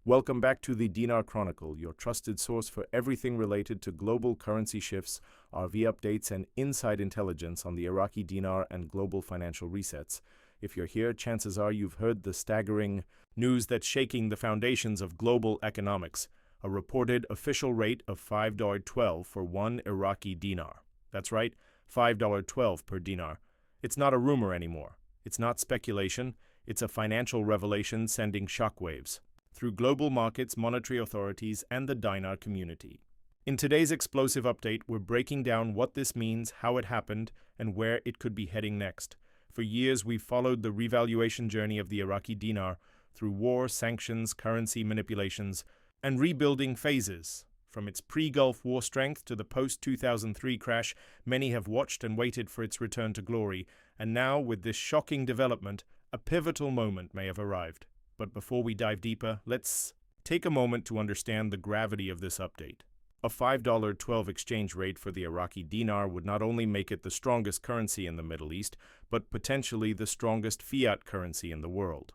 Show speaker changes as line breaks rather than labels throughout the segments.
Welcome back to the Dinar Chronicle, your trusted source for everything related to global currency shifts, RV updates, and inside intelligence on the Iraqi dinar and global financial resets. If you're here, chances are you've heard the staggering news that's shaking the foundations of global economics, a reported official rate of $5.12 for one Iraqi dinar. That's right, $5.12 per dinar. It's not a rumor anymore. It's not speculation. It's a financial revelation sending shockwaves through global markets, monetary authorities, and the dinar community. In today's explosive update, we're breaking down what this means, how it happened, and where it could be heading next. For years, we've followed the revaluation journey of the Iraqi dinar through war, sanctions, currency manipulations, and rebuilding phases. From its pre-Gulf War strength to the post-2003 crash, many have watched and waited for its return to glory, and now, with this shocking development, a pivotal moment may have arrived. But before we dive deeper, let's take a moment to understand the gravity of this update. A $5.12 exchange rate for the Iraqi dinar would not only make it the strongest currency in the Middle East, but potentially the strongest fiat currency in the world.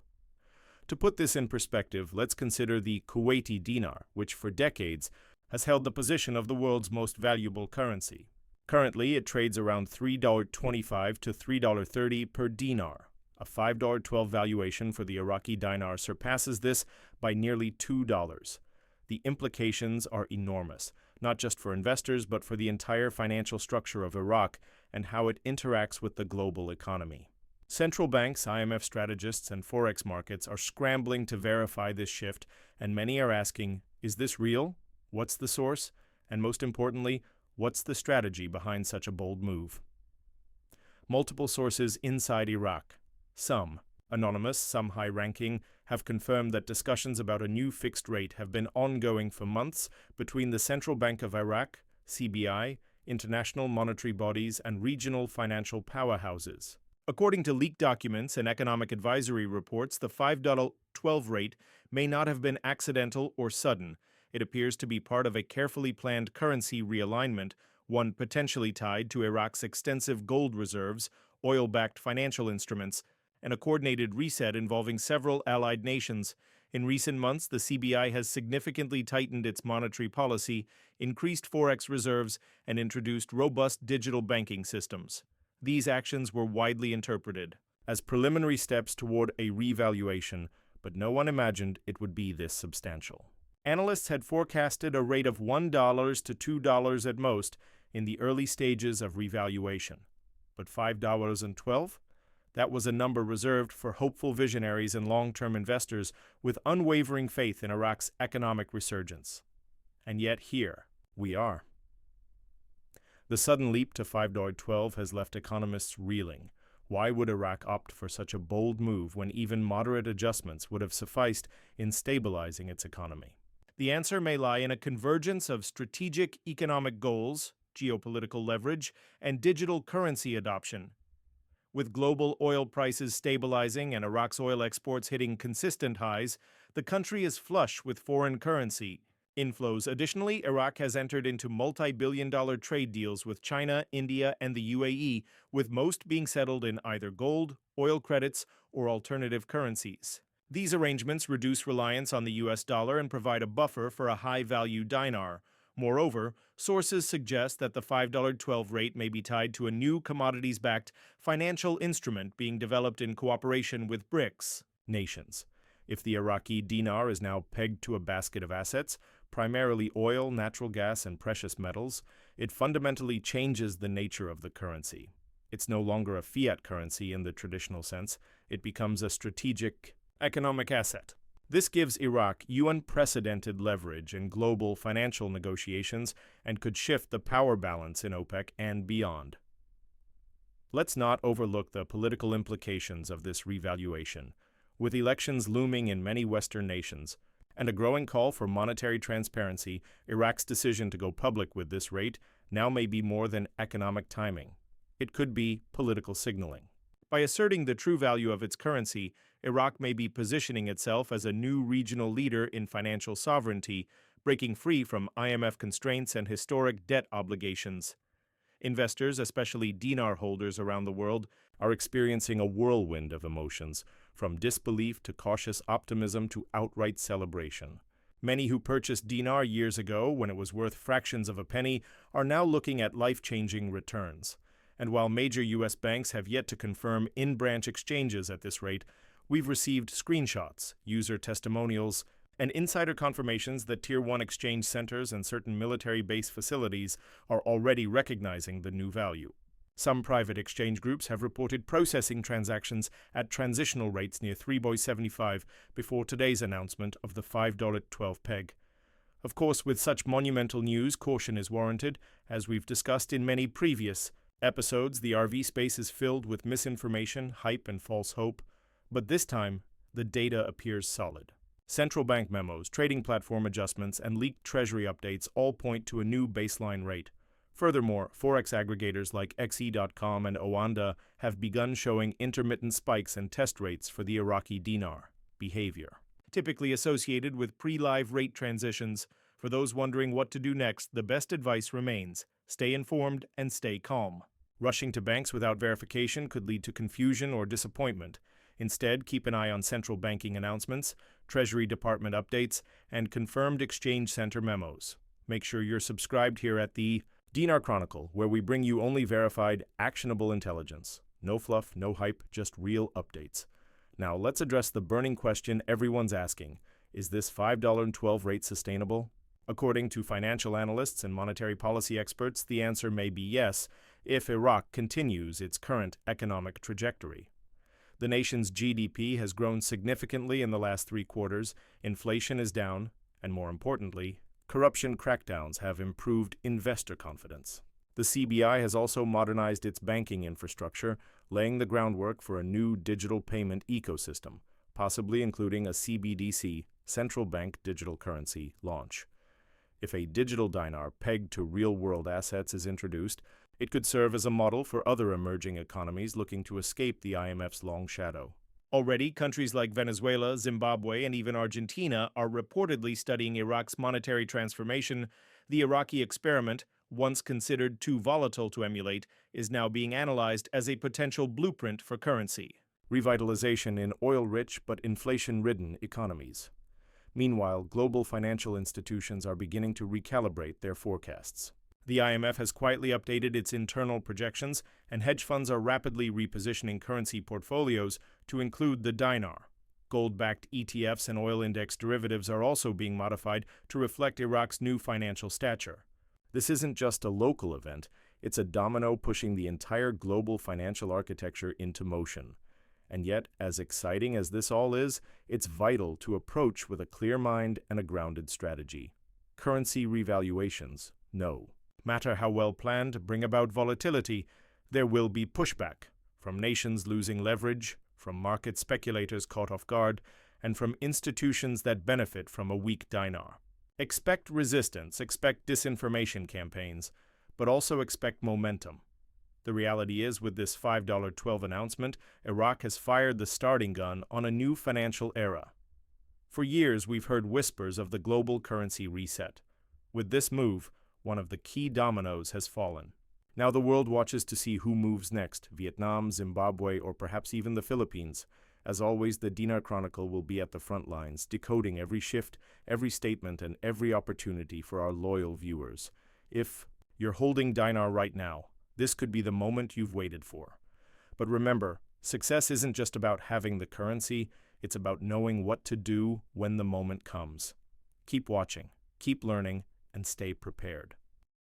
To put this in perspective, let's consider the Kuwaiti dinar, which for decades has held the position of the world's most valuable currency. Currently, it trades around $3.25 to $3.30 per dinar. A $5.12 valuation for the Iraqi dinar surpasses this by nearly $2. The implications are enormous, not just for investors, but for the entire financial structure of Iraq and how it interacts with the global economy. Central banks, IMF strategists, and Forex markets are scrambling to verify this shift, and many are asking, is this real? What's the source? And most importantly, what's the strategy behind such a bold move? Multiple sources inside Iraq, some anonymous, some high-ranking, have confirmed that discussions about a new fixed rate have been ongoing for months between the Central Bank of Iraq, CBI, international monetary bodies, and regional financial powerhouses. According to leaked documents and economic advisory reports, the $5.12 rate may not have been accidental or sudden. It appears to be part of a carefully planned currency realignment, one potentially tied to Iraq's extensive gold reserves, oil-backed financial instruments, and a coordinated reset involving several allied nations. In recent months, the CBI has significantly tightened its monetary policy, increased Forex reserves, and introduced robust digital banking systems. These actions were widely interpreted as preliminary steps toward a revaluation, but no one imagined it would be this substantial. Analysts had forecasted a rate of $1 to $2 at most in the early stages of revaluation. But $5.12? That was a number reserved for hopeful visionaries and long-term investors with unwavering faith in Iraq's economic resurgence. And yet here we are. The sudden leap to $5.12 has left economists reeling. Why would Iraq opt for such a bold move when even moderate adjustments would have sufficed in stabilizing its economy? The answer may lie in a convergence of strategic economic goals, geopolitical leverage, and digital currency adoption. With global oil prices stabilizing and Iraq's oil exports hitting consistent highs, the country is flush with foreign currency inflows. Additionally, Iraq has entered into multi-billion-dollar trade deals with China, India, and the UAE, with most being settled in either gold, oil credits, or alternative currencies. These arrangements reduce reliance on the US dollar and provide a buffer for a high-value dinar. Moreover, sources suggest that the $5.12 rate may be tied to a new commodities-backed financial instrument being developed in cooperation with BRICS nations. If the Iraqi dinar is now pegged to a basket of assets, primarily oil, natural gas, and precious metals, it fundamentally changes the nature of the currency. It's no longer a fiat currency in the traditional sense. It becomes a strategic economic asset. This gives Iraq unprecedented leverage in global financial negotiations and could shift the power balance in OPEC and beyond. Let's not overlook the political implications of this revaluation. With elections looming in many Western nations and a growing call for monetary transparency, Iraq's decision to go public with this rate now may be more than economic timing. It could be political signaling. By asserting the true value of its currency, Iraq may be positioning itself as a new regional leader in financial sovereignty, breaking free from IMF constraints and historic debt obligations. Investors, especially dinar holders around the world, are experiencing a whirlwind of emotions, from disbelief to cautious optimism to outright celebration. Many who purchased dinar years ago, when it was worth fractions of a penny, are now looking at life-changing returns. And while major U.S. banks have yet to confirm in-branch exchanges at this rate, we've received screenshots, user testimonials, and insider confirmations that Tier 1 exchange centers and certain military base facilities are already recognizing the new value. Some private exchange groups have reported processing transactions at transitional rates near 3.75 before today's announcement of the $5.12 peg. Of course, with such monumental news, caution is warranted. As we've discussed in many previous episodes, the RV space is filled with misinformation, hype, and false hope. But this time, the data appears solid. Central bank memos, trading platform adjustments, and leaked treasury updates all point to a new baseline rate. Furthermore, Forex aggregators like XE.com and Oanda have begun showing intermittent spikes and test rates for the Iraqi dinar behavior, typically associated with pre-live rate transitions. For those wondering what to do next, the best advice remains: stay informed and stay calm. Rushing to banks without verification could lead to confusion or disappointment. Instead, keep an eye on central banking announcements, Treasury Department updates, and confirmed exchange center memos. Make sure you're subscribed here at the Dinar Chronicle, where we bring you only verified, actionable intelligence. No fluff, no hype, just real updates. Now, let's address the burning question everyone's asking. Is this $5.12 rate sustainable? According to financial analysts and monetary policy experts, the answer may be yes, if Iraq continues its current economic trajectory. The nation's GDP has grown significantly in the last 3 quarters, inflation is down, and more importantly, corruption crackdowns have improved investor confidence. The CBI has also modernized its banking infrastructure, laying the groundwork for a new digital payment ecosystem, possibly including a CBDC, central bank digital currency, launch. If a digital dinar pegged to real-world assets is introduced, it could serve as a model for other emerging economies looking to escape the IMF's long shadow. Already, countries like Venezuela, Zimbabwe, and even Argentina are reportedly studying Iraq's monetary transformation. The Iraqi experiment, once considered too volatile to emulate, is now being analyzed as a potential blueprint for currency revitalization in oil-rich but inflation-ridden economies. Meanwhile, global financial institutions are beginning to recalibrate their forecasts. The IMF has quietly updated its internal projections, and hedge funds are rapidly repositioning currency portfolios to include the dinar. Gold-backed ETFs and oil index derivatives are also being modified to reflect Iraq's new financial stature. This isn't just a local event, it's a domino pushing the entire global financial architecture into motion. And yet, as exciting as this all is, it's vital to approach with a clear mind and a grounded strategy. Currency revaluations, no matter how well planned, bring about volatility. There will be pushback, from nations losing leverage, from market speculators caught off guard, and from institutions that benefit from a weak dinar. Expect resistance, expect disinformation campaigns, but also expect momentum. The reality is, with this $5.12 announcement, Iraq has fired the starting gun on a new financial era. For years, we've heard whispers of the global currency reset. With this move, one of the key dominoes has fallen. Now the world watches to see who moves next: Vietnam, Zimbabwe, or perhaps even the Philippines. As always, the Dinar Chronicle will be at the front lines, decoding every shift, every statement, and every opportunity for our loyal viewers. If you're holding dinar right now, this could be the moment you've waited for. But remember, success isn't just about having the currency, it's about knowing what to do when the moment comes. Keep watching, keep learning, and stay prepared.